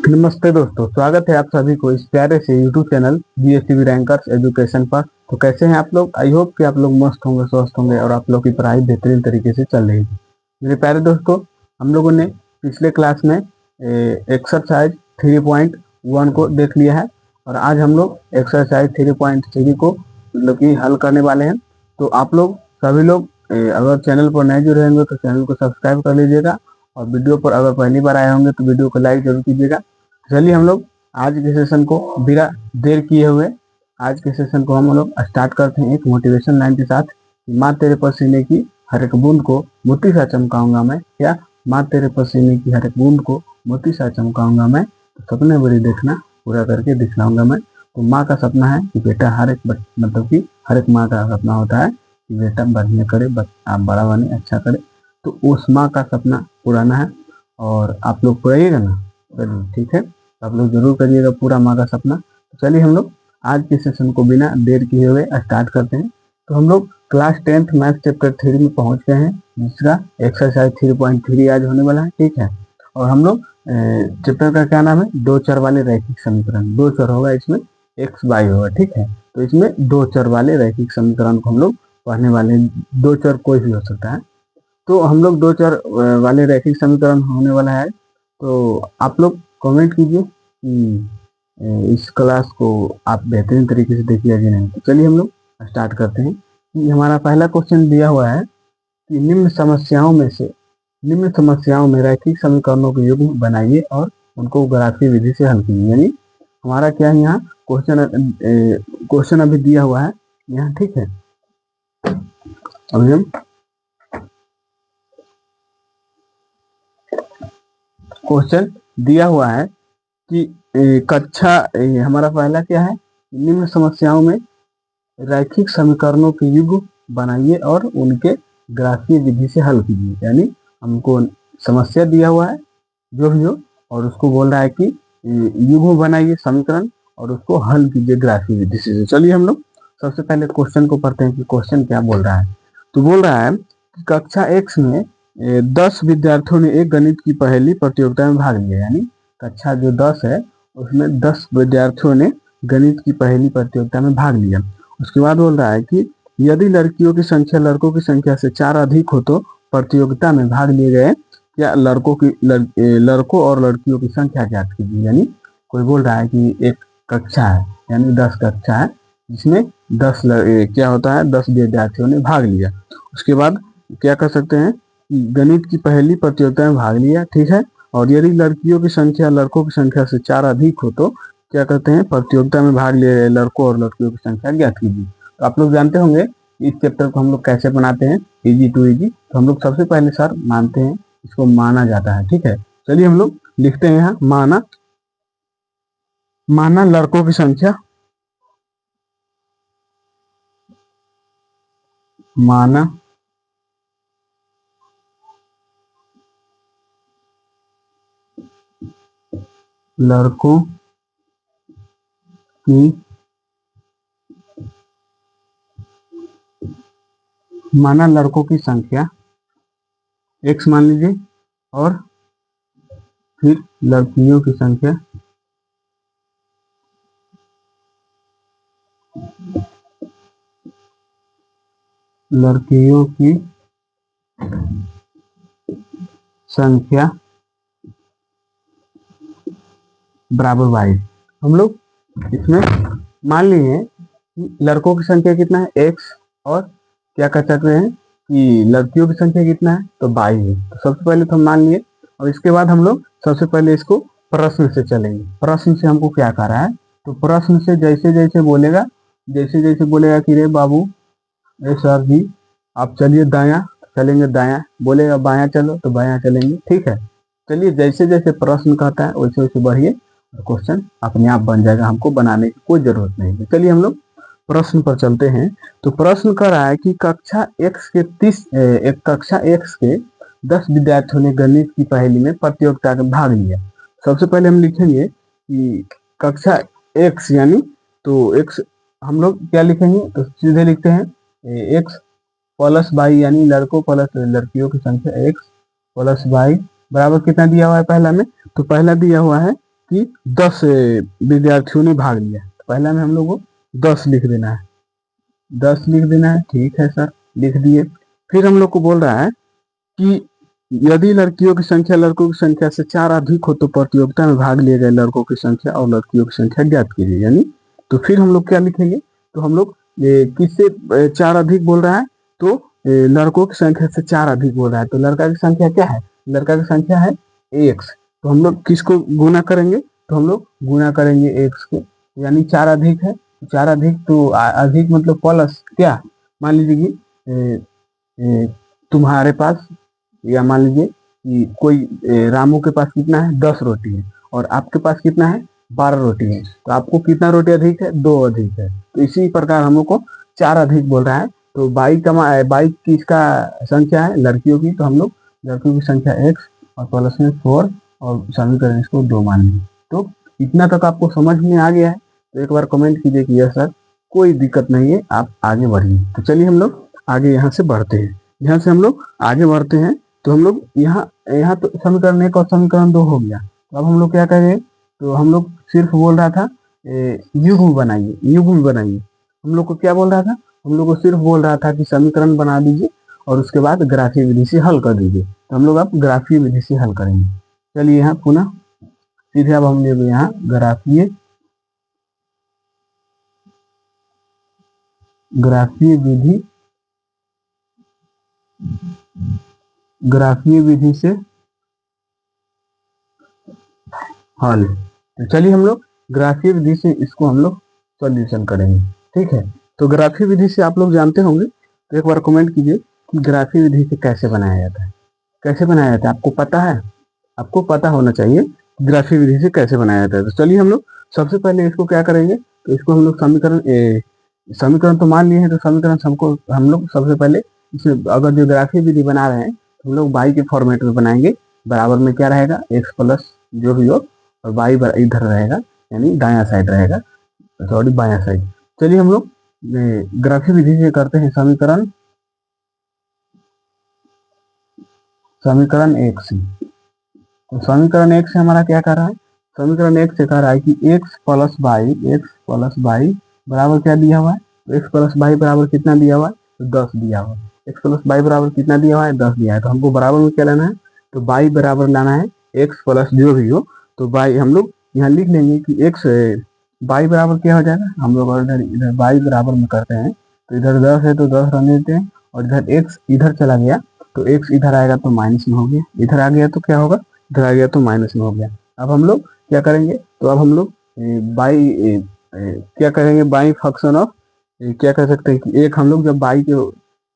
नमस्ते दोस्तों, स्वागत है आप सभी को इस प्यारे से YouTube channel BSCB rankers education पर। तो कैसे हैं आप लोग? आई होप कि आप लोग मस्त होंगे, स्वस्थ होंगे और आप लोग की पढ़ाई बेहतरीन तरीके से चल रही है। मेरे प्यारे दोस्तों, हम लोगों ने पिछले क्लास में एक्सरसाइज 3.1 को देख लिया है और आज हम लोग एक्सरसाइज 3.3 को मतलब कि हल करने वाले हैं। तो आप लोग सभी लोग अगर चैनल पर नए जुड़े होंगे तो चैनल को सब्सक्राइब कर लीजिएगा और वीडियो पर अगर पहली बार आए होंगे तो वीडियो को लाइक जरूर कीजिएगा। चलिए हम लोग आज के सेशन को बिना देर किए हुए आज के सेशन को हम लोग स्टार्ट करते हैं एक मोटिवेशन लाइन के साथ। माँ तेरे पसीने की हर एक बूंद को मोती सा चमकाऊंगा मैं, क्या माँ तेरे पसीने की हर एक बूंद को मोती सा चमकाऊंगा मैं, तो सपने बड़ी देखना पूरा करके दिखलाऊंगा मैं। तो माँ का सपना है कि बेटा हर एक मतलब कि हर एक माँ का सपना होता है कि बेटा बढ़िया करे, आप बड़ा बने, अच्छा करे। तो उस माँ का सपना पुराना है और आप लोग पुराइएगा ना? ठीक है, आप लोग जरूर करिएगा पूरा माँ का सपना। तो चलिए हम लोग आज के सेशन को बिना देर किए हुए स्टार्ट करते हैं। तो हम लोग क्लास 10th मैथ चैप्टर 3 में पहुंच गए हैं, जिसका एक्सरसाइज 3.3 आज होने वाला है। ठीक है, और हम लोग चैप्टर का क्या नाम है? दो चर वाले रैखिक समीकरण। दो चर होगा इसमें, एक्स वाई होगा। ठीक है, तो इसमें दो चर वाले रैखिक समीकरण को हम लोग पढ़ने वाले हैं। दो चर कोई भी हो सकता है। तो हम लोग दो चर वाले रैखिक समीकरण होने वाला है। तो आप लोग कमेंट कीजिए कि इस क्लास को आप बेहतरीन तरीके से देखिए कि नहीं। तो चलिए हम लोग स्टार्ट करते हैं कि हमारा पहला क्वेश्चन दिया हुआ है कि निम्न समस्याओं में रैखिक समीकरणों के युग्म बनाइए और उनको ग्राफीय विधि से हल कीजिए। यानी हमारा क्या है यहाँ क्वेश्चन अभी दिया हुआ है यहाँ। ठीक है, अभी हम क्वेश्चन दिया हुआ है कि हमारा पहला क्या है? निम्न समस्याओं में रैखिक समीकरणों के युग्म बनाइए और उनके ग्राफीय विधि से हल कीजिए। यानी हमको समस्या दिया हुआ है जो भी हो और उसको बोल रहा है कि युग्म बनाइए समीकरण और उसको हल कीजिए ग्राफीय विधि से। चलिए हम लोग सबसे पहले क्वेश्चन को पढ़ते हैं कि क्वेश्चन क्या बोल रहा है। तो बोल रहा है कि कक्षा एक्स में 10 विद्यार्थियों ने एक गणित की पहेली प्रतियोगिता में भाग लिया। यानी कक्षा जो 10 है उसमें 10 विद्यार्थियों ने गणित की पहेली प्रतियोगिता में भाग लिया। उसके बाद बोल रहा है कि यदि लड़कियों की संख्या लड़कों की संख्या से 4 अधिक हो तो प्रतियोगिता में भाग लिए गए या लड़कों और लड़कियों की संख्या ज्ञात कीजिए। यानी कोई बोल रहा है कि एक कक्षा है, यानी 10 कक्षा है जिसमें 10 क्या होता है 10 विद्यार्थियों ने भाग लिया। उसके बाद क्या कर सकते हैं, गणित की पहेली प्रतियोगिता में भाग लिया। ठीक है, और यदि लड़कियों की संख्या लड़कों की संख्या से 4 अधिक हो तो क्या करते हैं, प्रतियोगिता में भाग ले रहे लड़कों और लड़कियों की संख्या ज्ञात कीजिए। तो आप लोग जानते होंगे इस चैप्टर को हम लोग कैसे बनाते हैं, इजी टू इजी। तो हम लोग सबसे पहले सर मानते हैं, इसको माना जाता है। ठीक है, चलिए हम लोग लिखते हैं यहाँ माना लड़कों की संख्या, माना लड़कों की संख्या x मान लीजिए और फिर लड़कियों की संख्या बराबर y। हम लोग इसमें मान लिए कि लड़कों की संख्या कितना है x और क्या कर सकते हैं कि लड़कियों की संख्या कितना है तो y है। तो सबसे पहले तो हम मान लिए और इसके बाद हम लोग सबसे पहले इसको प्रश्न से चलेंगे। प्रश्न से हमको क्या कह रहा है, तो प्रश्न से जैसे जैसे बोलेगा कि रे बाबू, ए सर जी आप चलिए दायां, चलेंगे दायां, बोलेगा बायां चलो तो बायां चलेंगे। ठीक है, चलिए जैसे जैसे प्रश्न कहता है वैसे वैसे बढ़िए, क्वेश्चन अपने आप बन जाएगा, हमको बनाने की कोई जरूरत नहीं है। चलिए हम लोग प्रश्न पर चलते हैं। तो प्रश्न कर रहा है कि कक्षा एक्स के 10 विद्यार्थियों ने गणित की पहेली में प्रतियोगिता में भाग लिया। सबसे पहले हम लिखेंगे कि कक्षा एक्स यानी तो एक्स हम लोग क्या लिखेंगे, तो सीधे लिखते हैं एक्स प्लस वाई, यानी लड़कों प्लस लड़कियों की संख्या एक्स प्लस वाई बराबर कितना दिया हुआ है पहला में, तो पहला दिया हुआ है कि 10 विद्यार्थियों ने भाग लिया, तो पहला में हम लोग को 10 लिख देना है, 10 लिख देना है। ठीक है सर, लिख दिए। फिर हम लोग को बोल रहा है कि यदि लड़कियों की संख्या लड़कों की संख्या से 4 अधिक हो तो प्रतियोगिता में भाग लिए गए लड़कों की संख्या और लड़कियों की संख्या ज्ञात कीजिए। यानी तो फिर हम लोग क्या लिखेंगे, तो हम लोग किससे 4 अधिक बोल रहा है, तो लड़कों की संख्या से 4 अधिक बोल रहा है, तो लड़का की संख्या क्या है, लड़का की संख्या है x। तो हम लोग किसको गुना करेंगे, तो हम लोग गुना करेंगे x को, यानी 4 अधिक है, 4 अधिक तो अधिक मतलब प्लस क्या, मान लीजिए कि तुम्हारे पास, या मान लीजिए कि कोई रामू के पास कितना है 10 रोटी है और आपके पास कितना है 12 रोटी है, तो आपको कितना रोटी अधिक है, 2 अधिक है। तो इसी प्रकार हम लोग को 4 अधिक बोल रहा है। तो बाई किसका संख्या है, लड़कियों की, तो हम लोग लड़कियों की संख्या x और प्लस में 4 और समीकरण इसको 2 मान लेंगे। तो इतना तक आपको समझ में आ गया है, तो एक बार कमेंट कीजिए कि यस सर, कोई दिक्कत नहीं है, आप आगे बढ़िए। तो चलिए हम लोग आगे यहाँ से बढ़ते हैं, यहाँ से हम लोग आगे बढ़ते हैं। तो हम लोग यहाँ यहाँ तो समीकरण 1 और समीकरण 2 हो गया। तो अब हम लोग क्या करेंगे, तो हम लोग सिर्फ बोल रहा था युग्म बनाइए, युग्म बनाइए। हम लोग को क्या बोल रहा था, हम लोग को सिर्फ बोल रहा था कि समीकरण बना दीजिए और उसके बाद ग्राफीय विधि से हल कर दीजिए। तो हम लोग अब ग्राफीय विधि से हल करेंगे। चलिए यहाँ पुनः सीधे अब हम लोग यहाँ ग्राफीय विधि से हल। तो चलिए हम लोग ग्राफीय विधि से इसको हम लोग सॉल्यूशन करेंगे। ठीक है, तो ग्राफीय विधि से आप लोग जानते होंगे, तो एक बार कमेंट कीजिए कि ग्राफीय विधि से कैसे बनाया जाता है, कैसे बनाया जाता है, आपको पता है, आपको पता होना चाहिए ग्राफीय विधि से कैसे बनाया जाता है। तो चलिए हम लोग सबसे पहले इसको क्या करेंगे, तो इसको हम लोग समीकरण तो मान लिए हैं, तो समीकरण हमको हम लोग सबसे पहले इसमें अगर जो ग्राफीय विधि बना रहे हैं तो हम लोग बाई के फॉर्मेट में बनाएंगे। बराबर में क्या रहेगा, एक्स प्लस जो भी हो और बाई इधर रहेगा, यानी दायां साइड रहेगा, सॉरी बायां साइड। चलिए हम लोग ग्राफीय विधि से करते हैं समीकरण 1 से। तो समीकरण 1 से हमारा क्या कर रहा है, समीकरण 1 से कह रहा है कि x प्लस बाई बराबर क्या दिया हुआ है, तो x प्लस बाई बराबर कितना दिया हुआ है, तो 10 दिया हुआ है। x प्लस बाई बराबर कितना दिया हुआ है, 10 दिया है। तो हमको बराबर में क्या लाना है, तो बाई बराबर लाना है x प्लस जो भी हो, तो बाई हम लोग यहाँ लिख लेंगे कि x बाई बराबर क्या हो जाएगा, हम लोग इधर बाई बराबर में करते हैं, तो इधर 10 है तो 10 रहने देते हैं, और इधर x इधर चला गया तो x इधर आएगा तो माइनस में हो गया, इधर आ गया तो क्या होगा, इधर आ गया तो माइनस में हो गया। अब हम लोग क्या करेंगे, तो अब हम लोग बाई क्या करेंगे, बाई फंक्शन ऑफ क्या कर सकते हैं कि एक हम लोग जब बाई के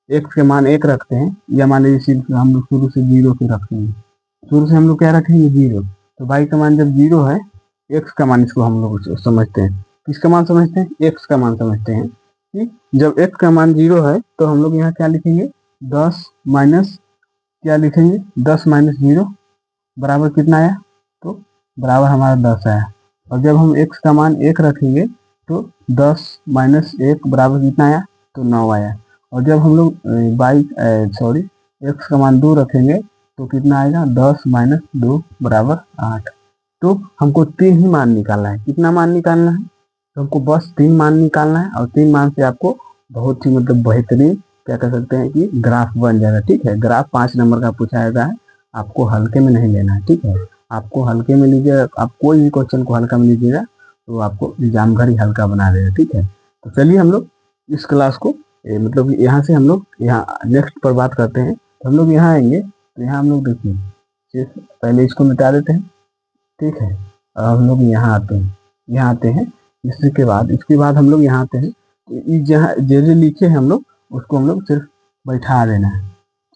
एक्स के मान 1 रखते हैं, या मान लीजिए सिर्फ हम लोग शुरू से 0 से रखते हैं, शुरू से हम लोग क्या रखेंगे 0, तो बाई का मान जब 0 है, एक्स का मान इसको हम लोग समझते हैं, किसका मान समझते हैं, एक्स का मान समझते हैं कि जब एक्स का मान 0 है तो हम लोग यहाँ क्या लिखेंगे, 10 माइनस क्या लिखेंगे, 10 माइनस 0 बराबर कितना आया, तो बराबर हमारा 10 आया। और जब हम x का मान 1 रखेंगे तो 10 माइनस 1 बराबर कितना आया, तो 9 आया। और जब हम लोग x का मान 2 रखेंगे तो कितना आएगा, 10 माइनस 2 बराबर 8। तो हमको 3 ही मान निकालना है, कितना मान निकालना है, तो हमको बस 3 मान निकालना है, और 3 मान से आपको बहुत ही मतलब बेहतरीन क्या कर सकते हैं कि ग्राफ बन जाएगा। ठीक है, ग्राफ 5 नंबर का पूछा जाता है, आपको हल्के में नहीं लेना है। ठीक है, आपको हल्के में लीजिएगा, आप कोई भी क्वेश्चन को हल्का में लीजिएगा तो आपको एग्जाम घर ही हल्का बना देगा। ठीक है, तो चलिए हम लोग इस क्लास को मतलब यहाँ से हम लोग यहाँ नेक्स्ट पर बात करते हैं। तो हम लोग यहाँ आएंगे, तो यहाँ हम लोग देखिए पहले इसको मिटा देते हैं। ठीक है, अब हम लोग यहाँ आते हैं, इसके बाद हम लोग यहाँ आते हैं, तो जहाँ जो लिखे हैं हम लोग उसको हम लोग सिर्फ बैठा देना है।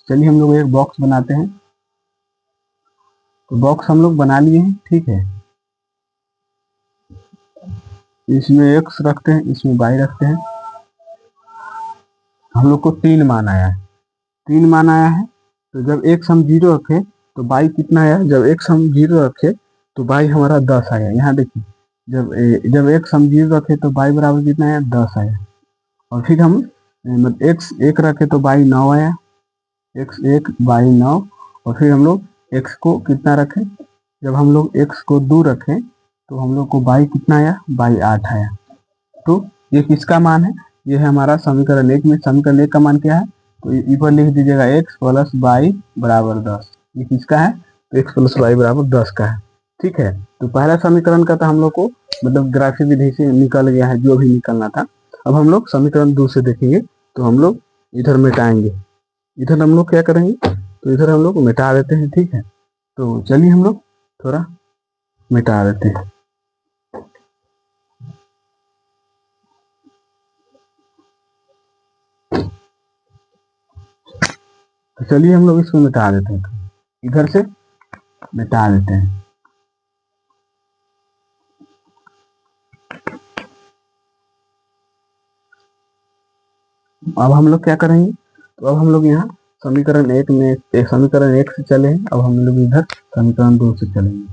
चलिए हम लोग एक बॉक्स बनाते हैं, तो बॉक्स हम लोग बना लिए हैं। ठीक है, इसमें एक्स रखते हैं, इसमें वाई रखते हैं। हम लोग को 3 मान आया है, 3 मान आया है। तो जब एक्स हम 0 रखे तो वाई कितना आया, जब एक्स हम 0 रखे तो वाई हमारा 10 आया। यहाँ देखिए जब एक्स हम 0 रखे तो वाई बराबर कितना आया, 10 आया। और फिर हम मतलब एक्स 1 रखे तो वाई 9 आया, एक्स 1 वाई 9। और फिर हम लोग एक्स को कितना रखें, जब हम लोग एक्स को 2 रखें तो हम लोग को बाई कितना आया, बाई 8 आया। तो ये किसका मान है, ये है हमारा समीकरण 1 में। समीकरण 1 का मान क्या है, तो इधर लिख दीजिएगा x प्लस बाई बराबर 10। ये किसका है, तो x प्लस बाई बराबर 10 का है। ठीक है, तो पहला समीकरण का तो हम लोग को मतलब ग्राफिक विधि से निकल गया है जो भी निकलना था। अब हम लोग समीकरण 2 से देखेंगे, तो हम लोग इधर मिटाएंगे। इधर हम लोग क्या करेंगे, तो इधर हम लोग मिटा देते हैं। ठीक है, तो चलिए हम लोग थोड़ा मिटा देते हैं। तो चलिए हम लोग इसको मिटा देते हैं, इधर से मिटा देते हैं। अब हम लोग क्या करेंगे, तो अब हम लोग यहाँ समीकरण 1 में समीकरण 1 से चले हैं, अब हम लोग इधर समीकरण 2 से चलेंगे।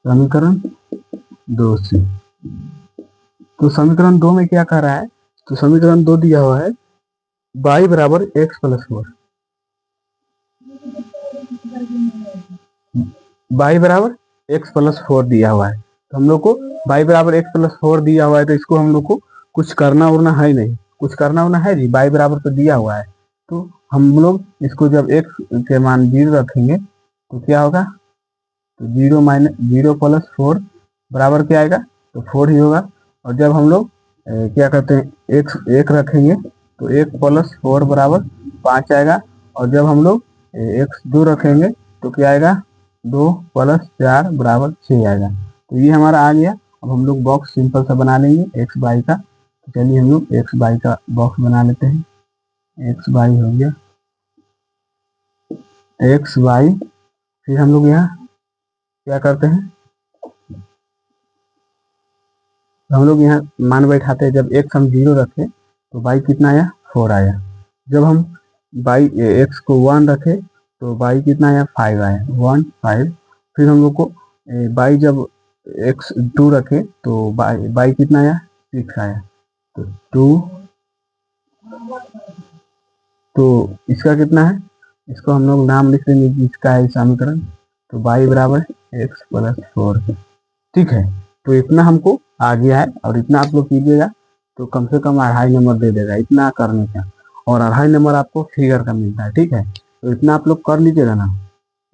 समीकरण 2 से, तो समीकरण 2 में क्या कह रहा है, तो समीकरण 2 दिया हुआ है y बराबर x प्लस 4, y बराबर x प्लस 4 दिया हुआ है। तो हम लोग को y बराबर x प्लस 4 दिया हुआ है, तो इसको हम लोग को कुछ करना उड़ना है नहीं, कुछ करना उड़ना है जी, y बराबर तो दिया हुआ है। तो हम लोग इसको जब x के मान 0 रखेंगे तो क्या होगा, तो 0 माइनस 0 प्लस 4 बराबर क्या आएगा, तो 4 ही होगा। और जब हम लोग क्या कहते हैं एक रखेंगे तो 1 प्लस 4 बराबर 5 आएगा। और जब हम लोग x 2 रखेंगे तो क्या आएगा, 2 प्लस 4 बराबर 6 आएगा। तो ये हमारा आ गया। अब हम लोग बॉक्स सिंपल सा बना लेंगे एक्स बाई का। तो चलिए हम लोग एक्स बाई का बॉक्स बना लेते हैं। एक्स बाई हो गया, एक्स बाई। फिर हम लोग यहाँ क्या करते हैं, हम लोग यहाँ मान बैठाते हैं। जब x हम 0 रखे तो y कितना आया, 4 आया। जब हम y x को 1 रखे तो y कितना आया, 5 आया, 1 5। फिर हम लोग को y जब x 2 रखे तो y कितना आया, 6 आया, तो 2। तो इसका कितना है, इसको हम लोग नाम लिख देंगे कि इसका है समीकरण। तो y बराबर x प्लस 4। ठीक है, तो इतना हमको आ गया है। और इतना आप लोग कीजिएगा तो कम से कम 2.5 नंबर दे देगा इतना करने का। और 2.5 नंबर आपको फिगर का मिलता है। ठीक है, तो इतना आप लोग कर लीजिएगा ना,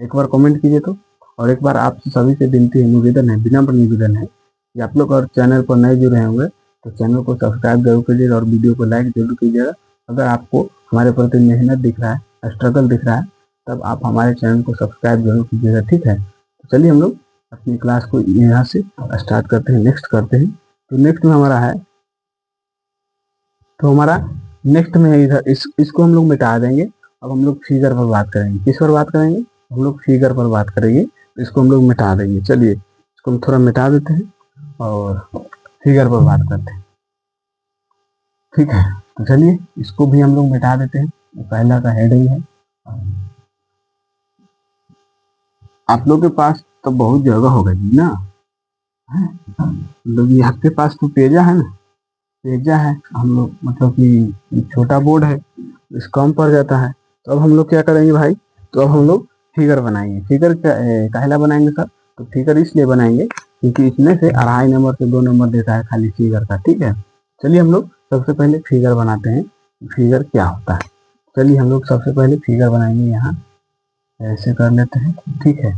एक बार कमेंट कीजिए तो। और एक बार आप सभी से विनती है, निवेदन है, विनम्र निवेदन है कि आप लोग अगर चैनल पर नए जुड़े होंगे तो चैनल को सब्सक्राइब जरूर कीजिएगा और वीडियो को लाइक जरूर कीजिएगा। अगर आपको हमारे प्रति मेहनत दिख रहा है, स्ट्रगल दिख रहा है, तब आप हमारे चैनल को सब्सक्राइब जरूर कीजिएगा। ठीक है, तो चलिए हम लोग अपनी क्लास को यहाँ से स्टार्ट करते हैं, नेक्स्ट करते हैं। तो नेक्स्ट में हमारा है, तो हमारा नेक्स्ट में है इधर, इसको हम लोग मिटा देंगे। अब हम लोग फिगर पर बात करेंगे। किस पर बात करेंगे, हम लोग फिगर पर बात करेंगे। तो इसको हम लोग मिटा देंगे। चलिए इसको हम थोड़ा मिटा देते हैं और फिगर पर बात करते हैं। ठीक है, तो चलिए इसको भी हम लोग मिटा देते हैं। पहला का हेडिंग है। आप लोग के पास तो बहुत जगह हो गई ना, लोग आपके पास तो पेजा है ना, पेजा है। हम लोग मतलब कि छोटा बोर्ड है, इस कम पड़ जाता है। तो अब हम लोग क्या करेंगे भाई, तो अब हम लोग फिगर बनाएंगे। फिगर काहला बनाएंगे सर, तो फिगर इसलिए बनाएंगे क्योंकि इसमें से 2.5 नंबर से 2 नंबर देता है खाली फिगर का। ठीक है, चलिए हम लोग सबसे पहले फिगर बनाते हैं। फिगर क्या होता है, चलिए हम लोग सबसे पहले फिगर बनाएंगे। यहाँ ऐसे कर लेते हैं। ठीक है,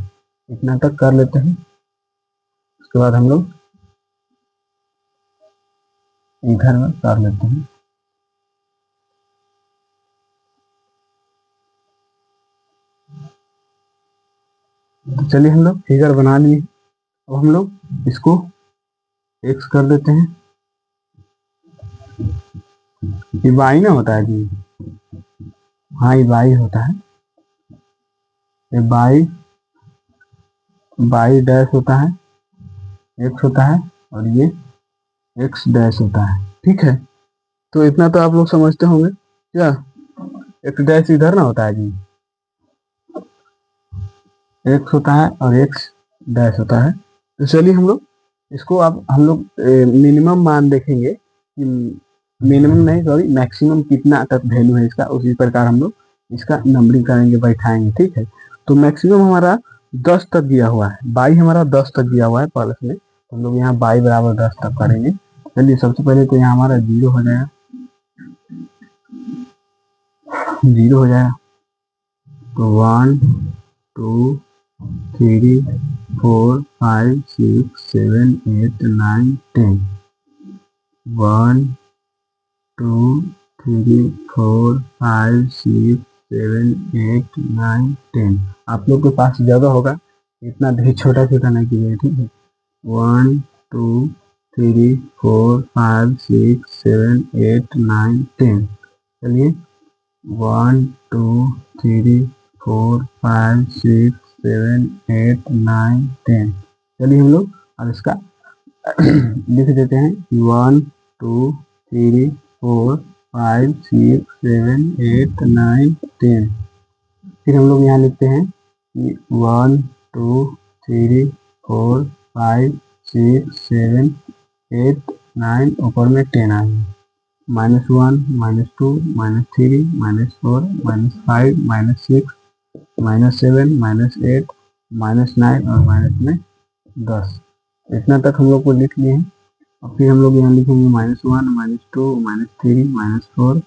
इतना तक कर लेते हैं। उसके बाद हम लोग इधर में कर लेते हैं। तो चलिए हम लोग फिगर बना लिए। अब हम लोग इसको एक्स कर देते हैं। ये बाई ना होता है जी, हाँ ये बाई होता है। ये बाई बाई डैश होता है, एक्स होता है, और ये एक्स डैश होता है। ठीक है, तो इतना तो आप लोग समझते होंगे क्या। एक्स डैश इधर ना होता है जी, एक्स होता है और एक्स डैश होता है। तो चलिए हम लोग इसको अब हम लोग मिनिमम मान देखेंगे कि मिनिमम नहीं सॉरी मैक्सिमम कितना तक वैल्यू है इसका, उसी प्रकार हम लोग इसका नंबरिंग करेंगे, बैठाएंगे। ठीक है, तो मैक्सिमम हमारा 10 तक दिया हुआ है, बाई हमारा 10 तक दिया हुआ है प्लस में, तो हम लोग यहाँ बाई बराबर 10 तक करेंगे। चलिए सबसे पहले तो यहाँ हमारा 0 हो जाएगा, 0 हो जाएगा, तो 1 2 3 4 5 6 7 8 9 10, 1 2 3 4 5 6 7 8 9 10। आप लोग के पास जगह होगा, इतना भी छोटा छोटा नहीं कीजिएगा, ठीक है। 1 2 3 4 5 6 7 8 9 10। चलिए 1 2 3 4 5 6 7 8 9 10। चलिए हम लोग अब इसका लिख देते हैं 1 2 3 4 5 6 7 8 9 10। फिर हम लोग यहाँ लिखते हैं 1 2 3 4 5 6 7 8 9, ऊपर में 10 आएंगे, -1 -2 -3 -4 -5 -6 -7 -8 -9 और माइनस में 10। इतना तक हम लोग को लिख लिए हैं। और फिर हम लोग यहाँ लिखेंगे -1 -2 -3 -4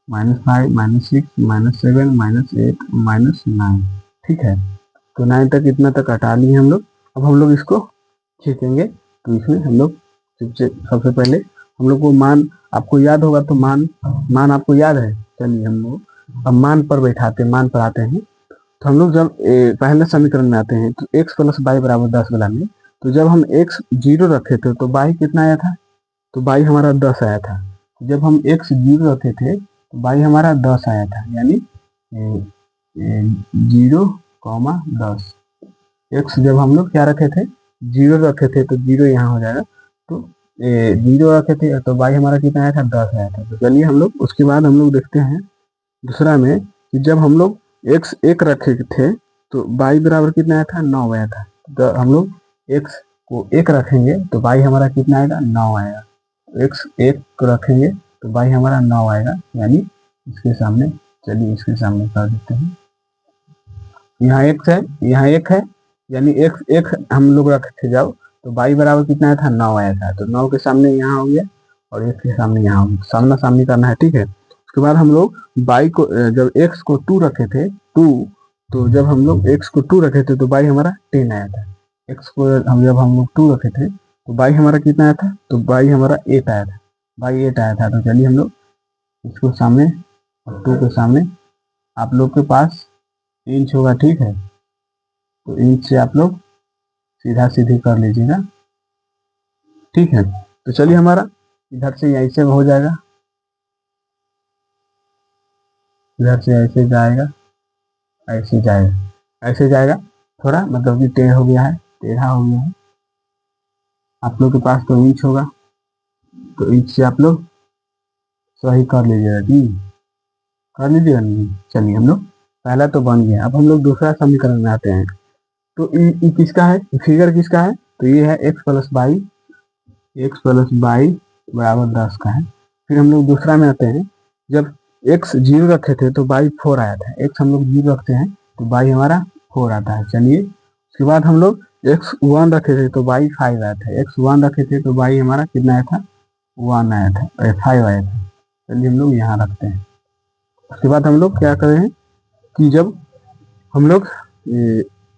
-5 -6 -7 -8 -9। ठीक है, तो 9 तक इतना तक हटा लिए हम लोग। अब हम लोग इसको खींचेंगे, तो इसमें हम लोग सबसे पहले हम लोग को मान आपको याद होगा, तो मान आपको याद है। चलिए हम लोग अब मान पर बैठाते हैं, मान पर आते हैं। तो हम लोग जब पहले समीकरण में आते हैं तो x + y = 10 वाला में, तो जब हम x 0 रखे थे तो y कितना आया था, तो y हमारा 10 आया था। जब हम x 0 रखे थे तो y हमारा 10 आया था, यानी 0, 10। x जब हम लोग क्या रखे थे, 0 रखे थे, तो 0 यहाँ हो जाएगा। तो 0 रखे थे तो y हमारा कितना आया था, 10 आया था। तो चलिए हम लोग उसके बाद हम लोग देखते हैं दूसरा में कि जब हम लोग x 1 रखे थे तो y बराबर कितना आया था, 9 आया था। तो हम लोग x को 1 रखेंगे तो y हमारा कितना आएगा, 9 आएगा। तो x 1 को रखेंगे तो y हमारा 9 आएगा, यानी इसके सामने, चलिए इसके सामने कर देते हैं। यहाँ x है, यहाँ 1 है, यानी x 1 हम लोग रखे जाओ तो y बराबर कितना आया था, 9 आया था। तो 9 के सामने यहाँ हो गया और 1 के सामने यहाँ हो गया, सामना सामनी करना है, ठीक है। उसके बाद हम लोग y को जब x को 2 रखे थे, 2, तो जब हम लोग x को 2 रखे थे तो y हमारा 10 आया था। x को जब हम लोग 2 रखे थे तो y हमारा कितना आया था, तो y हमारा 8 आया था, y 8 आया था। तो चलिए हम लोग इसको सामने और 2 के सामने, आप लोग के पास इंच होगा, ठीक है, तो इंच से आप लोग सीधा सीधी कर लीजिएगा, ठीक है। तो चलिए हमारा इधर से ऐसे हो जाएगा, इधर से ऐसे जाएगा, ऐसे जाएगा, ऐसे जाएगा, थोड़ा मतलब कि टेढ़ हो गया है, टेढ़ा हो गया है। आप लोग के पास तो इंच होगा, तो इंच से आप लोग सही कर लीजिएगा जी, कर लीजिएगा नहीं। चलिए हम लोग पहला तो बन गया। अब हम लोग दूसरा समीकरण में आते हैं। तो ये किसका है, फिगर किसका है, तो ये है x + y, x + y = 10 का है। फिर हम लोग दूसरा में आते हैं, जब x 0 रखे थे तो y 4 आया था। x हम लोग 0 रखते हैं तो y हमारा 4 आता है। चलिए उसके बाद हम लोग x 1 रखे थे तो y 5 आया था। x 1 रखे थे तो y हमारा कितना आया था, 1 आया था, 5 आया था। चलिए हम लोग यहाँ रखते हैं। उसके बाद हम लोग क्या करें कि जब हम लोग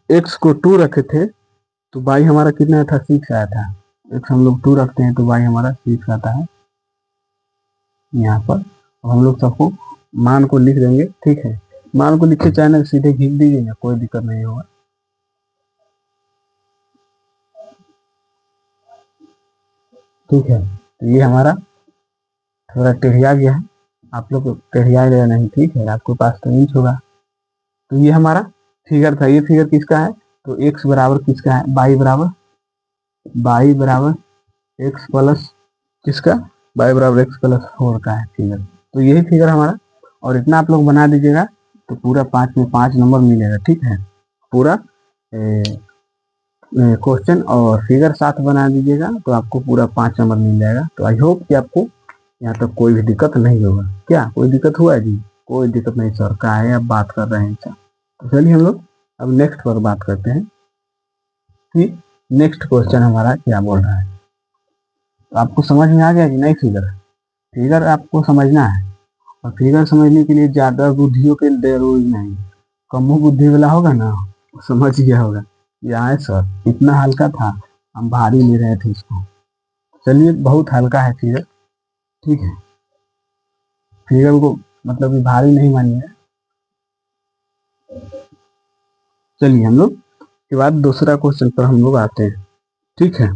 x को 2 रखे थे तो y हमारा कितना आया था, 6 आया था। x हम लोग 2 रखते हैं तो y हमारा 6 आता है यहाँ पर। हम लोग सबको मान को लिख देंगे, ठीक है। मान को लिखे चाहे ना सीधे खींच दीजिए, कोई दिक्कत नहीं होगा, ठीक है। तो ये हमारा थोड़ा टेढ़िया गया है, आप लोग टेढ़िया गया नहीं, ठीक है। आपके पास तो इंच होगा। तो ये हमारा फिगर था। ये फिगर किसका है, तो x बराबर किसका है, y बराबर x प्लस किसका, y बराबर x + 4 का है फिगर। तो यही फिगर हमारा, और इतना आप लोग बना दीजिएगा तो पूरा 5 में 5 नंबर मिलेगा, ठीक है। पूरा क्वेश्चन और फिगर साथ बना दीजिएगा तो आपको पूरा 5 नंबर मिल जाएगा। तो आई होप कि आपको यहाँ तक कोई भी दिक्कत नहीं होगा। क्या कोई दिक्कत हुआ है जी, कोई दिक्कत नहीं सर, क्या है आप बात कर रहे हैं सर। तो चलिए हम लोग अब नेक्स्ट पर बात करते हैं। कि नेक्स्ट क्वेश्चन हमारा क्या बोल रहा है। तो आपको समझ में आ गया कि नहीं? फिगर आपको समझना है, और फिगर समझने के लिए ज्यादा बुद्धियों के जरूरी नहीं, कम बुद्धि वाला होगा ना समझ गया होगा। यहाँ सर इतना हल्का था, हम भारी ले रहे थे इसको। चलिए बहुत हल्का है फिगर, ठीक है, फिगर को मतलब कि भारी नहीं मानिए। चलिए हम लोग के बाद दूसरा क्वेश्चन पर हम लोग आते हैं, ठीक है।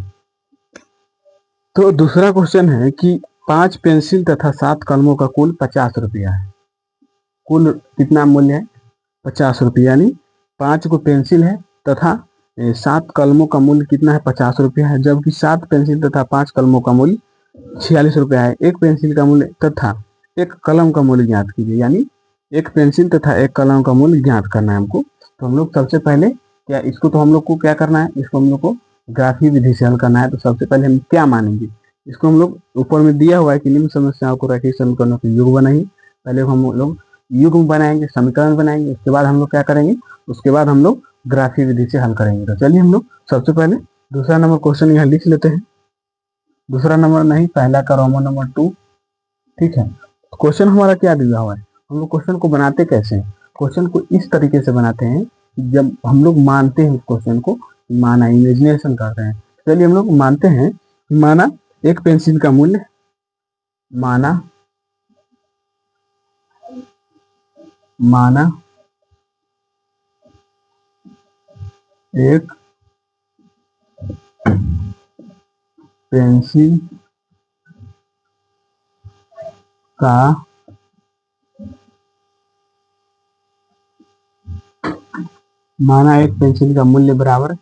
तो दूसरा क्वेश्चन है कि 5 पेंसिल तथा 7 कलमों का कुल 50 रुपया है। कुल कितना मूल्य है? 50 रुपया, यानी 5 को पेंसिल है तथा 7 कलमों का मूल्य कितना है? 50 रुपया है, जबकि 7 पेंसिल तथा 5 कलमों का मूल्य 46 रुपया है। एक पेंसिल का मूल्य तथा एक कलम का मूल्य ज्ञात कीजिए, यानी एक पेंसिल तथा एक कलम का मूल्य ज्ञात करना है हमको। तो हम लोग सबसे पहले क्या इसको, तो हम लोग को क्या करना है, इसको हम लोग को ग्राफी विधि से हल करना है। तो सबसे पहले हम क्या मानेंगे, इसको हम लोग ऊपर में दिया हुआ है कि निम्न समस्याओं को रैखिक समीकरणों के युग बनाइए। पहले हम लोग युग्म बनाएंगे, समीकरण बनाएंगे, उसके बाद हम लोग क्या करेंगे, उसके बाद हम लोग ग्राफी विधि से हल करेंगे। तो चलिए हम लोग सबसे पहले दूसरा नंबर क्वेश्चन यहाँ लिख लेते हैं। दूसरा नंबर नहीं, पहला का रोमन नंबर 2, ठीक है। क्वेश्चन हमारा क्या दिया हुआ है, हम लोग क्वेश्चन को बनाते कैसे हैं? क्वेश्चन को इस तरीके से बनाते हैं, जब हम लोग मानते हैं उस क्वेश्चन को, माना इमेजिनेशन करते हैं। चलिए हम लोग मानते हैं, माना एक पेंसिल का मूल्य, माना एक पेंसिल का एक पेंसिल का मूल्य बराबर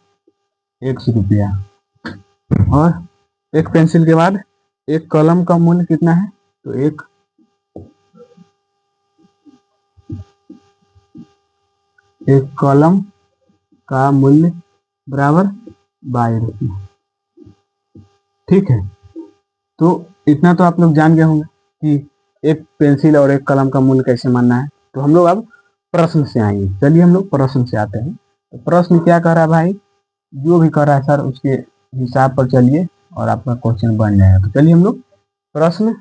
100 रुपया, और एक पेंसिल के बाद एक कलम का मूल्य कितना है? तो एक कलम का मूल्य बराबर 22 रुपये, ठीक है। तो इतना तो आप लोग जान गए होंगे कि एक पेंसिल और एक कलम का मूल्य कैसे मानना है। तो हम लोग अब प्रश्न से आएंगे। चलिए हम लोग प्रश्न से आते हैं। तो प्रश्न क्या कर रहा है भाई, जो भी कर रहा है सर उसके हिसाब पर चलिए और आपका क्वेश्चन बन जाएगा। तो चलिए हम लोग प्रश्न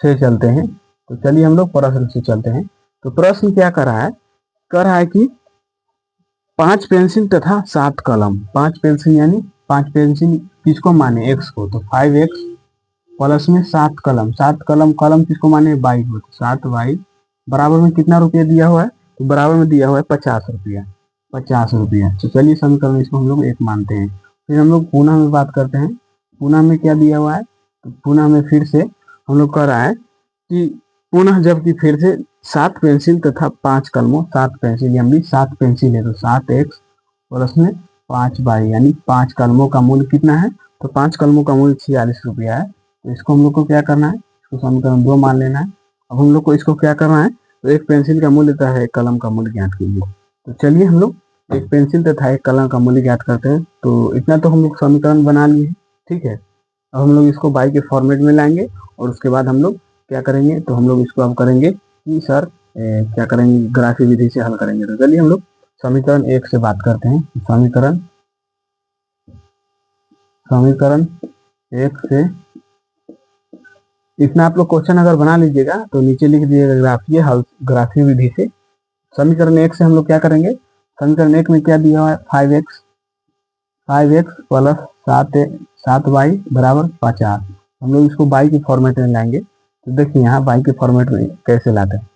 से चलते हैं। तो चलिए हम लोग प्रश्न से चलते हैं। तो प्रश्न क्या कर रहा है कि 5 पेंसिल तथा 7 कलम, 5 पेंसिल यानी 5 पेंसिल किसको माने? एक्स को, तो 5x प्लस में 7 कलम, 7 कलम, कलम किसको माने? 22 को, तो 7y बराबर में कितना रुपया दिया हुआ है? तो बराबर में दिया हुआ है 50 रुपया, 50 रुपया। तो चलिए समीकरण इसको हम लोग एक मानते हैं। फिर हम लोग पुनः में बात करते हैं। पुनः में क्या दिया हुआ है? तो पुनः में फिर से हम लोग कह रहा है कि पुनः जबकि फिर से 7 पेंसिल तथा 5 कलमों, 7 पेंसिल यानी 7 पेंसिल है तो 7x प्लस में 5y, यानी 5 कलमों का मूल्य कितना है? तो 5 कलमों का मूल्य 46 रुपया है। तो इसको हम लोग को क्या करना है, इसको समीकरण 2 मान लेना है। अब हम लोग को इसको क्या करना है, तो एक पेंसिल का मूल्य तथा एक कलम का मूल्य ज्ञात कीजिए। तो चलिए हम लोग एक पेंसिल तथा एक कलम का मूल्य ज्ञात करते हैं। तो इतना तो हम लोग समीकरण बना लिए, ठीक है। अब हम लोग इसको बाई के फॉर्मेट में लाएंगे और उसके बाद हम लोग क्या करेंगे, तो हम लोग इसको अब करेंगे कि सर क्या करेंगे, ग्राफी विधि से हल करेंगे। तो चलिए हम लोग समीकरण 1 से बात करते हैं। समीकरण 1 से इतना आप लोग क्वेश्चन अगर बना लीजिएगा तो नीचे लिख दीजिएगा ग्राफी विधि से। समीकरण 1 से हम लोग क्या करेंगे, समीकरण 1 में क्या दिया हुआ है? 5x प्लस 7y बराबर 50। हम लोग इसको बाई के फॉर्मेट में लाएंगे। तो देखिए यहाँ बाई के फॉर्मेट में कैसे लाते हैं।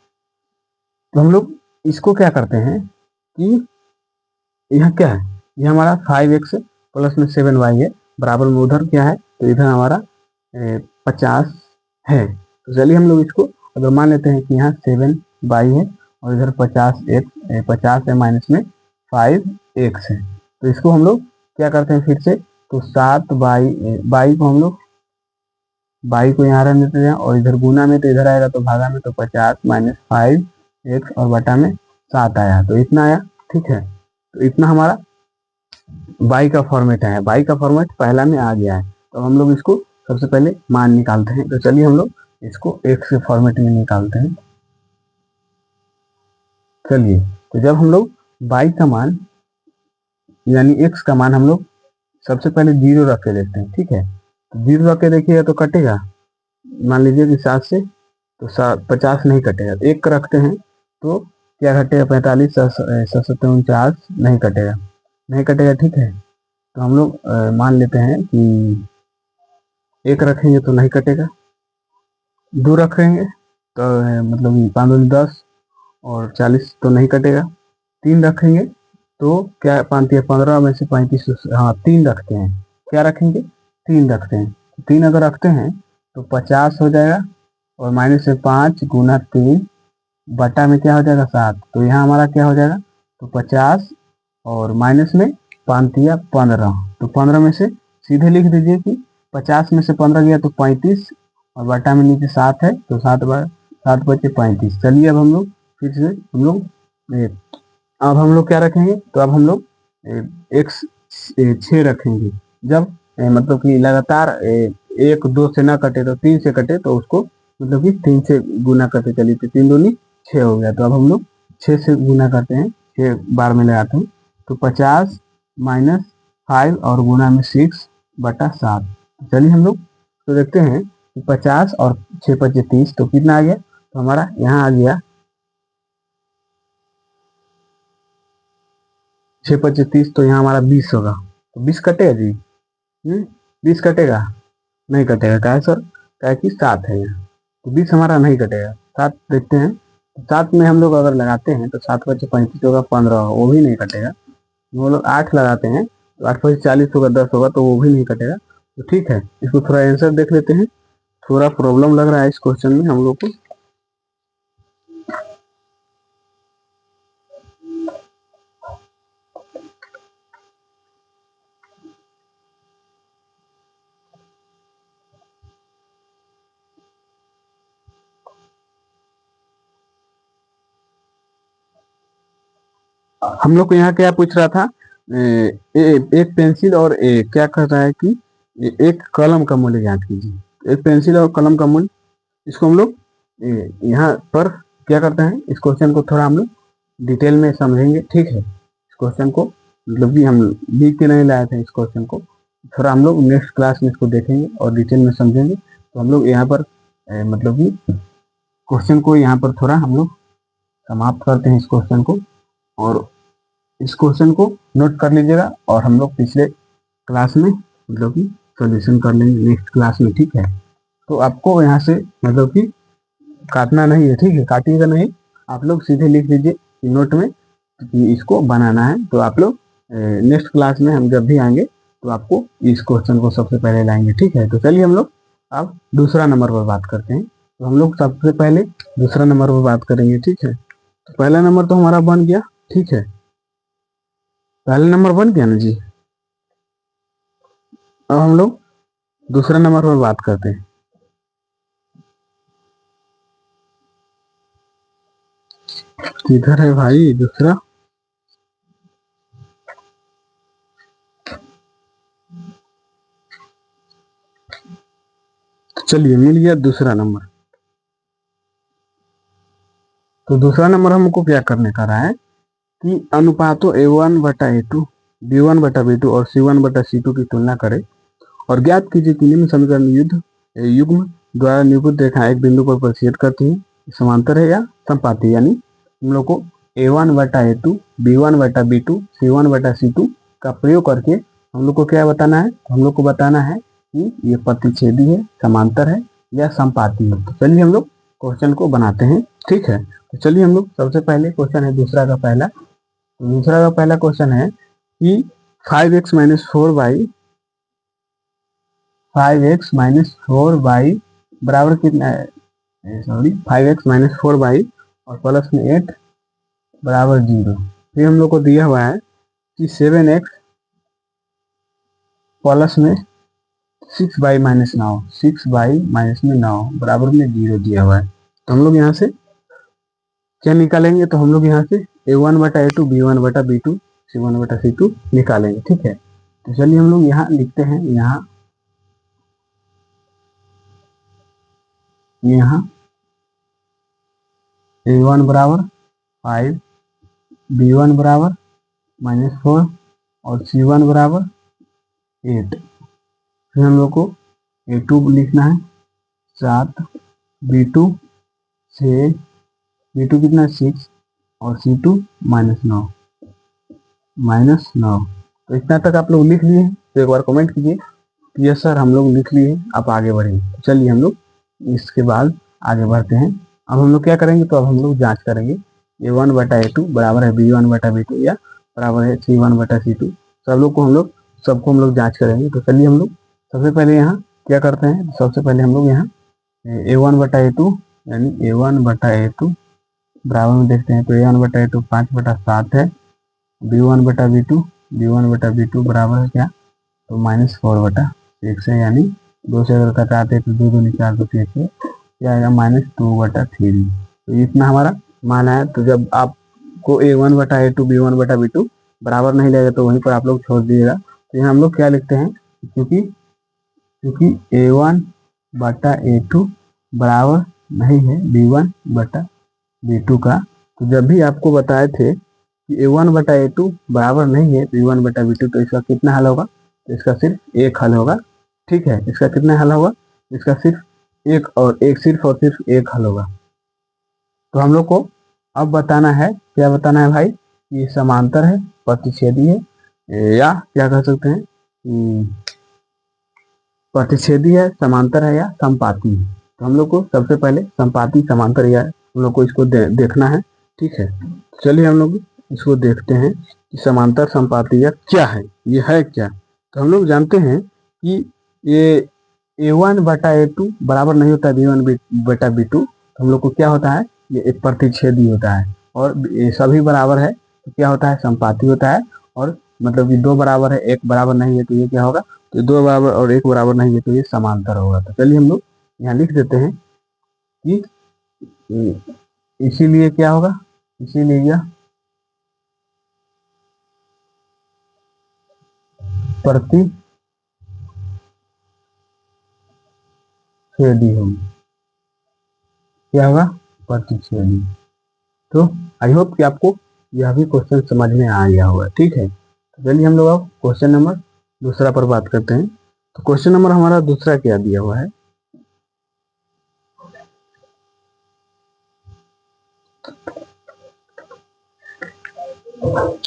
तो हम लोग इसको क्या करते हैं कि यहाँ क्या है, ये हमारा 5x प्लस में 7y है, बराबर में उधर क्या है, तो इधर हमारा 50 है। तो चलिए हम लोग इसको अगर मान लेते हैं कि यहाँ 7y है और इधर 50 है माइनस में 5x है। तो इसको हम लोग क्या करते हैं फिर से, तो 7y को हम लोग बाई को यहाँ रहने देते हैं और इधर गुना में तो इधर आएगा तो भागा में, तो 50 माइनस 5x और बटा में 7 आया, तो इतना आया, ठीक है। तो इतना हमारा बाई का फॉर्मेट है, बाई का फॉर्मेट पहला में आ गया है। तो हम लोग इसको सबसे पहले मान निकालते हैं। तो चलिए हम लोग इसको x के फॉर्मेट में निकालते हैं। चलिए तो जब हम लोग बाई का मान यानी x का मान हम लोग सबसे पहले 0 रख के देखते हैं, ठीक है। तो 0 रख के देखिएगा तो कटेगा, मान लीजिए कि 7 से तो 50 नहीं कटेगा। 1 रखते हैं तो क्या घटेगा, 45, 749 नहीं कटेगा, नहीं कटेगा, ठीक है। तो हम लोग मान लेते हैं कि 1 रखेंगे तो नहीं कटेगा, 2 रखेंगे तो मतलब 5 दूनी 10 और 40 तो नहीं कटेगा, 3 रखेंगे तो क्या 5 या 15 में से 35, हाँ 3 रखते हैं, क्या रखेंगे 3 रखते हैं। 3 अगर रखते हैं तो 50 हो जाएगा और माइनस से 5 गुना 3 बटा में क्या हो जाएगा 7। तो यहाँ हमारा क्या हो जाएगा, तो 50 और माइनस में 5 या 15, तो 15 में से सीधे लिख दीजिए कि 50 में से 15 गया तो 35 और बटा में नीचे 7 है तो 7 बचे 35। चलिए अब हम लोग फिर से हम लोग अब हम लोग क्या रखेंगे, तो अब हम लोग x 6 रखेंगे। जब मतलब कि लगातार 1 2 से ना कटे तो 3 से कटे तो उसको मतलब कि 3 से गुना करते चलिए, तो 3 दूनी 6 हो गया। तो अब हम लोग 6 से गुना करते हैं, 6 बार में लगाते हैं तो 50 माइनस 5 और गुना में 6 बटा 7। चलिए हम लोग तो देखते हैं कि 50 और 6 पचे 30 तो कितना आ गया, तो हमारा यहाँ आ गया 6 पचे 30, तो यहाँ हमारा 20 होगा। तो 20 कटेगा जी, 20 कटेगा, नहीं कटेगा, क्या है सर, क्या है कि 7 है यहाँ, तो 20 हमारा नहीं कटेगा। 7 देखते हैं, 7 में हम लोग अगर लगाते हैं तो 7 पचे 35 होगा, 15 होगा, वो भी नहीं कटेगा। वो लोग 8 लगाते हैं तो 8 पचे 40 होगा, 10 होगा, तो वो भी नहीं कटेगा। तो ठीक है, इसको थोड़ा आंसर देख लेते हैं। थोड़ा प्रॉब्लम लग रहा है इस क्वेश्चन में हम लोग को। हम लोग को यहाँ क्या पूछ रहा था, एक पेंसिल और क्या कर रहा है कि एक कलम का मूल्य ज्ञात कीजिए। एक पेंसिल और कलम का मूल्य, इसको हम लोग यहाँ पर क्या करते हैं, इस क्वेश्चन को थोड़ा हम लोग डिटेल में समझेंगे, ठीक है। इस क्वेश्चन को मतलब कि हम लिख के नहीं लाए थे, इस क्वेश्चन को थोड़ा हम लोग नेक्स्ट क्लास में इसको देखेंगे और डिटेल में समझेंगे। तो हम लोग यहाँ पर मतलब कि क्वेश्चन को यहाँ पर थोड़ा हम लोग समाप्त करते हैं इस क्वेश्चन को, और इस क्वेश्चन को नोट कर लीजिएगा और हम लोग पिछले क्लास में मतलब कि सॉल्यूशन कर लेंगे नेक्स्ट क्लास में, ठीक है। तो आपको यहाँ से मतलब कि काटना नहीं है, ठीक है, काटिएगा नहीं, आप लोग सीधे लिख लीजिए नोट में कि इसको बनाना है। तो आप लोग नेक्स्ट क्लास में हम जब भी आएंगे तो आपको इस क्वेश्चन को सबसे पहले लाएंगे, ठीक है। तो चलिए हम लोग अब दूसरा नंबर पर बात करते हैं। तो हम लोग सबसे पहले दूसरा नंबर पर बात करेंगे, ठीक है। तो पहला नंबर तो हमारा बन गया, ठीक है, पहला नंबर बन गया ना जी। अब हम लोग दूसरा नंबर पर बात करते हैं। किधर है भाई दूसरा, चलिए मिल गया दूसरा नंबर। तो दूसरा नंबर हमको क्या करने का रहा है कि अनुपातों A1/A2, B1/B2 और C1/C2 की तुलना करें और ज्ञात कीजिए कि निम्न समीकरण युग्म द्वारा निरूपित रेखा एक बिंदु पर प्रतिच्छेद करती है, समांतर है या संपाती। यानी हम लोग को A1/A2, B1/B2, C1/C2 का प्रयोग करके हम लोग को क्या बताना है, हम लोग को बताना है कि ये प्रतिच्छेदी है, समांतर है या संपाती है। तो चलिए हम लोग क्वेश्चन को बनाते हैं, ठीक है। तो चलिए हम लोग सबसे पहले क्वेश्चन है दूसरा का पहला। तो दूसरा का पहला क्वेश्चन है कि 5x-4y बराबर कितना है, सॉरी 5x-4y और प्लस में 8 बराबर 0। फिर हम लोग को दिया हुआ है कि 7x प्लस में 6y-9, 6y-9 बराबर में 0 दिया हुआ है। तो हम लोग यहाँ से क्या निकालेंगे, तो हम लोग यहाँ से A1/A2, B1/B2, C1/C2 निकालेंगे, ठीक है। तो चलिए हम लोग यहाँ लिखते हैं, यहाँ A1 बराबर 5, B1 बराबर -4 और C1 बराबर 8। फिर हम लोग को A2 लिखना है 7, B2 6, B2 कितना है 6 और C2 -9। तो इतना तक आप लोग लिख लिए हैं तो एक बार कमेंट कीजिए यस सर हम लोग लिख लिए हैं, आप आगे बढ़ेंगे। चलिए हम लोग इसके बाद आगे बढ़ते हैं। अब हम लोग क्या करेंगे, तो अब हम लोग जांच करेंगे A1/A2 बराबर है B1/B2 या बराबर है C1/C2। सबको हम लोग जांच करेंगे। तो चलिए हम लोग सबसे पहले यहाँ क्या करते हैं, सबसे पहले हम लोग यहाँ A1/A2 यानी A1/A2 बराबर में देखते हैं। तो A1/A2 5/7 है, B1/B2 बराबर है क्या, तो -4/6 है, यानी 2 से अगर कटाते तो 2 दूनी 4 2 6 क्या आएगा -2/3। तो इतना हमारा मान है। तो जब आपको A1/A2 B1/B2 बराबर नहीं लगेगा तो वहीं पर आप लोग छोड़ दीजिएगा। तो यहाँ हम लोग क्या लिखते हैं, क्योंकि A1/A2 बराबर नहीं है B1/B2 का। तो जब भी आपको बताए थे कि A1/A2 बराबर नहीं है B1/B2 तो इसका कितना हल होगा, तो इसका सिर्फ एक हल होगा। ठीक है, इसका कितना हल होगा, इसका सिर्फ और सिर्फ एक हल होगा। तो हम लोग को अब बताना है, क्या बताना है भाई, ये समांतर है, प्रतिच्छेदी है, या क्या कह सकते हैं प्रतिच्छेदी है, समांतर है या संपाती है। तो हम लोग को सबसे पहले संपाती समांतर या हम लोग को इसको देखना है। ठीक है, चलिए हम लोग इसको देखते हैं कि समांतर संपाती या क्या है, ये है क्या। तो हम लोग जानते हैं कि ये A1/A2 बराबर नहीं होता है B1/B2। तो हम लोग को क्या होता है, ये एक प्रतिच्छेदी होता है, और ये सभी बराबर है तो क्या होता है, संपाती होता है। और मतलब कि 2 बराबर है 1 बराबर नहीं है तो ये क्या होगा, तो 2 बराबर और 1 बराबर नहीं है तो ये समांतर होगा। तो चलिए हम लोग यहाँ लिख देते हैं कि इसीलिए क्या होगा, इसीलिए यह प्रतिच्छेदी होगी। क्या होगा, प्रतिच्छेदी। तो आई होप कि आपको यह भी क्वेश्चन समझ में आ गया होगा। ठीक है, तो चलिए हम लोग अब क्वेश्चन नंबर दूसरा पर बात करते हैं। तो क्वेश्चन नंबर हमारा दूसरा क्या दिया हुआ है,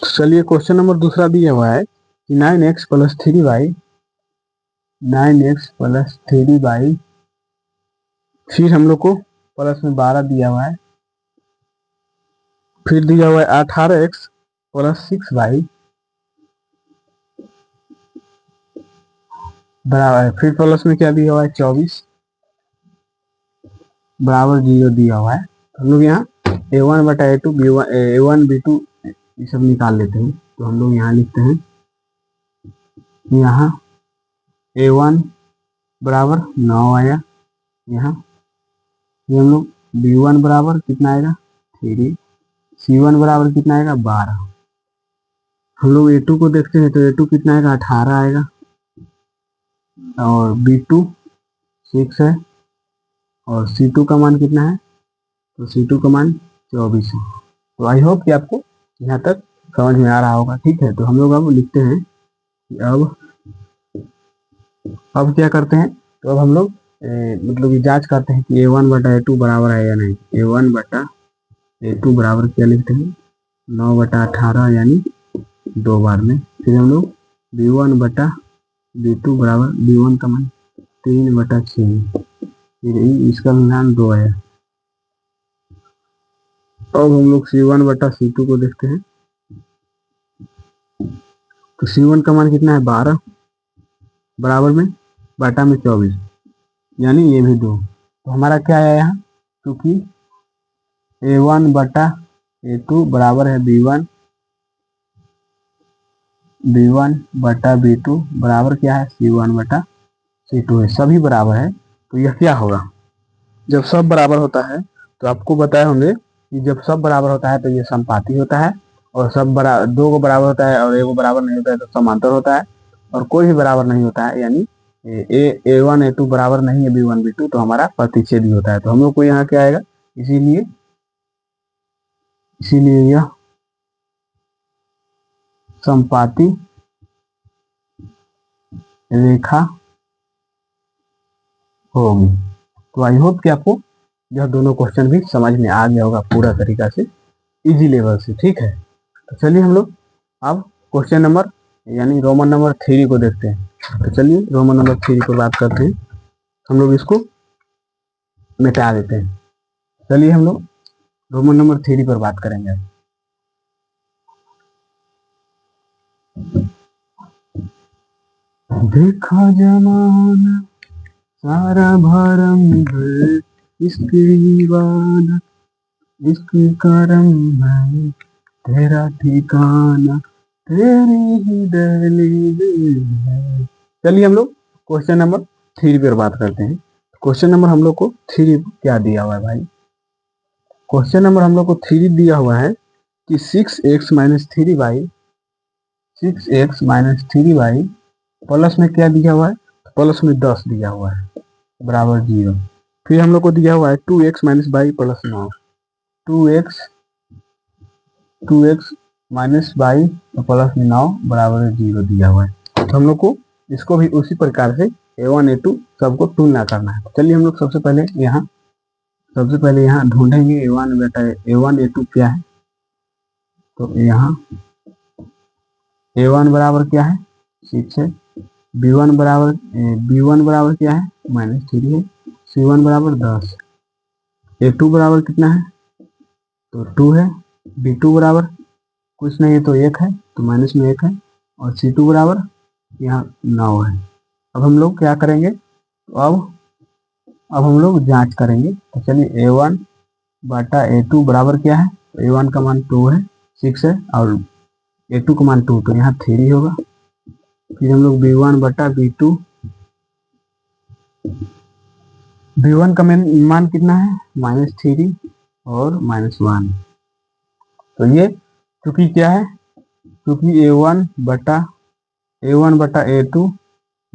चलिए क्वेश्चन नंबर दूसरा दिया हुआ है कि 9x + 3y, फिर हम लोग को प्लस में 12 दिया हुआ है, फिर दिया हुआ है 18x + 6y बराबर है, फिर प्लस में क्या दिया हुआ है 24 बराबर 0 दिया हुआ है। तो हम लोग यहाँ A1/A2 A1 B2 ये सब निकाल लेते हैं। तो हम लोग यहाँ लिखते हैं, यहाँ A1 बराबर 9 आया, यहाँ हम लोग B1 बराबर कितना आएगा 3, C1 बराबर कितना आएगा 12। हम लोग A2 को देखते हैं तो A2 कितना आएगा 18 आएगा, और B2 6 है, और C2 का मान कितना है, तो C2 का मान 24 है। तो आई होप कि आपको यहाँ तक समझ में आ रहा होगा। ठीक है, तो हम लोग अब लिखते हैं कि अब क्या करते हैं, तो अब हम लोग मतलब कि जांच करते हैं कि A1/A2 बराबर है या नहीं। A1/A2 बराबर क्या लिखते हैं 9/18 यानी 2 बार में। फिर हम लोग B1/B2 बराबर B1 का मान 3/6, फिर इसका मान 2 है। अब हम लोग C1/C2 को देखते हैं। तो C1 का मान कितना है 12 बराबर में बटा में 24 यानी ये भी 2। तो हमारा क्या है यहाँ, क्योंकि A1/A2 बराबर है B1/B2 बराबर क्या है C1/C2 है, सभी बराबर है। तो यह क्या होगा, जब सब बराबर होता है तो आपको बताए होंगे कि जब सब बराबर होता है तो ये संपाती होता है, और सब दो को बराबर होता है और एक को बराबर नहीं होता है तो समांतर होता है, और कोई भी बराबर नहीं होता है यानी A1 A2 बराबर नहीं है B1 B2 तो हमारा प्रतिच्छेदी होता है। तो हम लोग को यहाँ क्या आएगा, इसीलिए यह संपाती रेखा होगी। तो आई होप कि आपको यह दोनों क्वेश्चन भी समझ में आ गया होगा पूरा तरीका से, इजी लेवल से, ठीक है। तो चलिए हम लोग अब क्वेश्चन नंबर यानी रोमन नंबर 3 को देखते हैं। तो चलिए रोमन नंबर 3 पर बात करते हैं। हम लोग इसको मिटा देते हैं। चलिए हम लोग रोमन नंबर 3 पर बात करेंगे। देखा जमाना सारा भरम है, इसकी दीवाना इसकी करम है, तेरा ठिकाना तेरी ही दहलीज है। चलिए हम लोग क्वेश्चन नंबर 3 पर बात करते हैं। क्वेश्चन नंबर हम लोग को 3 क्या दिया हुआ है भाई? क्वेश्चन नंबर हम लोग को 3 दिया हुआ है कि 6x minus 3y 6x minus 3y plus में क्या दिया हुआ है? प्लस में 10 दिया हुआ है बराबर 0। फिर हम लोग को दिया हुआ है 2x minus y plus 9 2x minus y plus में 9 बराबर 0 दिया हुआ है। तो हम लोग को इसको भी उसी प्रकार से a1 a2 सबको तुलना करना है। चलिए हम लोग सबसे पहले यहाँ ढूंढेंगे a1 बेटा a1 a2 क्या है। तो यहाँ a1 बराबर क्या है? 6 है। b1 बराबर क्या है? -3 है। c1 बराबर 10। a2 बराबर कितना है? तो 2 है। b2 बराबर कुछ नहीं है तो 1 है, तो माइनस में 1 है। और c2 बराबर यहाँ 9 है। अब हम लोग क्या करेंगे? तो अब हम लोग जांच करेंगे। तो चलिए a1 बटा a2 बराबर क्या है? तो a1 का मान 2 है, 6 है, और a2 का मान 2, तो यहाँ 3 होगा। फिर हम लोग b1 बटा b2, b1 का मान कितना है? -3 और -1। तो ये क्योंकि क्या है? क्योंकि a1 बटा a2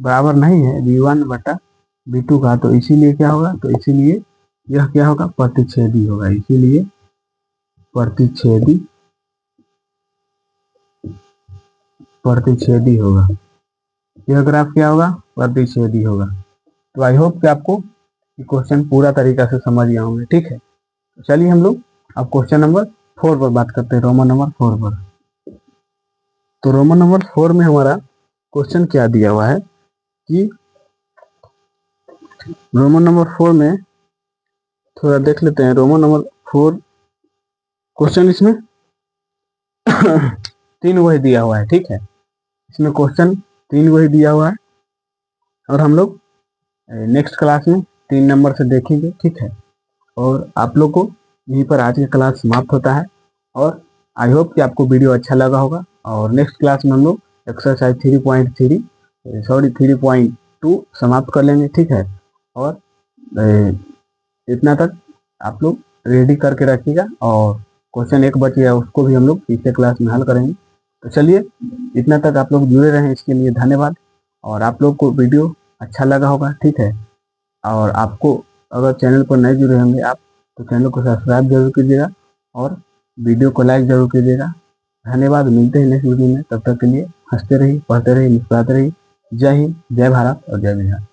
बराबर नहीं है b1 बटा b2 का, तो इसीलिए क्या होगा? तो इसीलिए यह क्या होगा? प्रतिच्छेदी होगा। इसीलिए प्रतिच्छेदी होगा। यह ग्राफ क्या होगा? प्रतिच्छेदी होगा। तो आई होप कि आपको ये क्वेश्चन पूरा तरीका से समझ गए होंगे, ठीक है। तो चलिए हम लोग अब क्वेश्चन नंबर 4 पर बात करते हैं, रोमन नंबर 4 पर। तो रोमन नंबर 4 में हमारा क्वेश्चन क्या दिया हुआ है कि रोमन नंबर 4 में थोड़ा देख लेते हैं। रोमन नंबर 4 क्वेश्चन इसमें 3 वही दिया हुआ है, ठीक है। इसमें क्वेश्चन 3 वही दिया हुआ है और हम लोग नेक्स्ट क्लास में 3 नंबर से देखेंगे, ठीक है। और आप लोग को यहीं पर आज की क्लास समाप्त होता है। और आई होप कि आपको वीडियो अच्छा लगा होगा। और नेक्स्ट क्लास में हम लोग एक्सरसाइज 3.2 समाप्त कर लेंगे, ठीक है। और इतना तक आप लोग रेडी करके रखिएगा। और क्वेश्चन 1 बच गया, उसको भी हम लोग तीसरे क्लास में हल करेंगे। तो चलिए इतना तक आप लोग जुड़े रहें, इसके लिए धन्यवाद। और आप लोग को वीडियो अच्छा लगा होगा, ठीक है। और आपको अगर चैनल पर नए जुड़े होंगे आप, तो चैनल को सब्सक्राइब जरूर कीजिएगा और वीडियो को लाइक जरूर कीजिएगा। धन्यवाद। मिलते हैं नेक्स्ट वीडियो में। तब तक के लिए हंसते रहिए, पढ़ते रहिए, मुस्कुराते रहिए। जय हिंद, जय भारत और जय बिहार।